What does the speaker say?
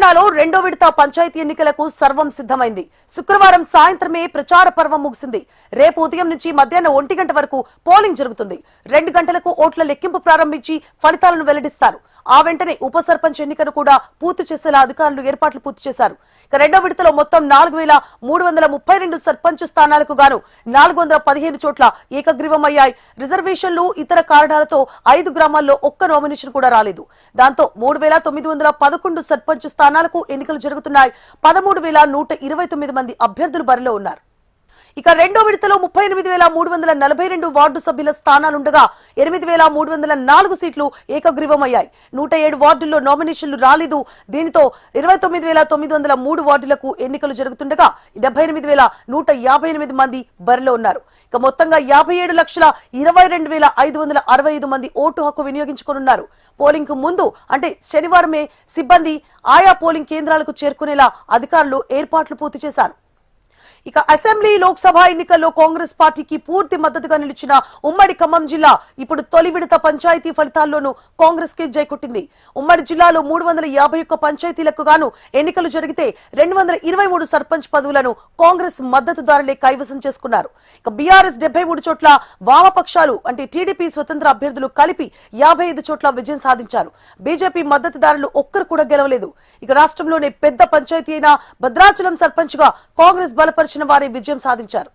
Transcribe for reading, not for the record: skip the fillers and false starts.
తెలంగాణలో రెండో విడత పంచాయతీ ఎన్నికలకు సర్వం సిద్ధమైంది. శుక్రవారం సాయంత్రమే ప్రచార పర్వం ముగిసింది. రేపు ఉదయం నుంచి మధ్యాహ్నం 1 గంట వరకు పోలింగ్ జరుగుతుంది. 2 గంటలకు ఓట్ల లెక్కింపు ప్రారంభించి ఫలితాలను వెల్లడిస్తారు. ఆ వెంటనే ఉప సర్పంచ్ ఎన్నికను కూడా పూర్తి చేసేలా అధికారులు ఏర్పాట్లు పూర్తి చేశారు. ఇక రెండో విడతలో మొత్తం 4332 సర్పంచ్ స్థానాలకు గాను 415 చోట్ల ఏకగ్రీవమయ్యాయి. రిజర్వేషన్లు ఇతర కారణాలతో 5 గ్రామాల్లో ఒక్క నామినేషన్ కూడా రాలేదు. దాంతో 3911 సర్పంచ్ స్థానాలకు ఎన్నికలు జరుగుతున్నాయి. 13129 మంది అభ్యర్థులు బరిలో ఉన్నారు. ఇక రెండో విడతలో 38342 వార్డు సభ్యుల స్థానాలుండగా 8304 సీట్లు ఏకగ్రీవమయ్యాయి. 107 వార్డుల్లో నామినేషన్లు రాలేదు. దీనితో 29903 వార్డులకు ఎన్నికలు జరుగుతుండగా 78158 మంది బరిలో ఉన్నారు. ఇక మొత్తంగా 57,22,565 మంది ఓటు హక్కు వినియోగించుకోనున్నారు. పోలింగ్ కు ముందు అంటే శనివారమే సిబ్బంది ఆయా పోలింగ్ కేంద్రాలకు చేరుకునేలా అధికారులు ఏర్పాట్లు పూర్తి చేశారు. ఇక అసెంబ్లీ లోక్సభ ఎన్నికల్లో కాంగ్రెస్ పార్టీకి పూర్తి మద్దతుగా నిలిచిన ఉమ్మడి ఖమ్మం జిల్లా ఇప్పుడు తొలి విడత పంచాయతీ ఫలితాల్లోనూ కాంగ్రెస్ కి జై కొట్టింది. ఉమ్మడి జిల్లాలో 351 పంచాయతీలకు గాను ఎన్నికలు జరిగితే 223 సర్పంచ్ పదవులను కాంగ్రెస్ మద్దతుదారులే కైవసం చేసుకున్నారు. ఇక బీఆర్ఎస్ 73 చోట్ల, వామపక్షాలు అంటే టీడీపీ స్వతంత్ర అభ్యర్థులు కలిపి 55 చోట్ల విజయం సాధించారు. బీజేపీ మద్దతుదారులు ఒక్కరు కూడా గెలవలేదు. ఇక రాష్ట్రంలోనే పెద్ద పంచాయతీ అయిన భద్రాచలం సర్పంచ్ గా కాంగ్రెస్ బలపరిచిన వారే విజయం సాధించారు.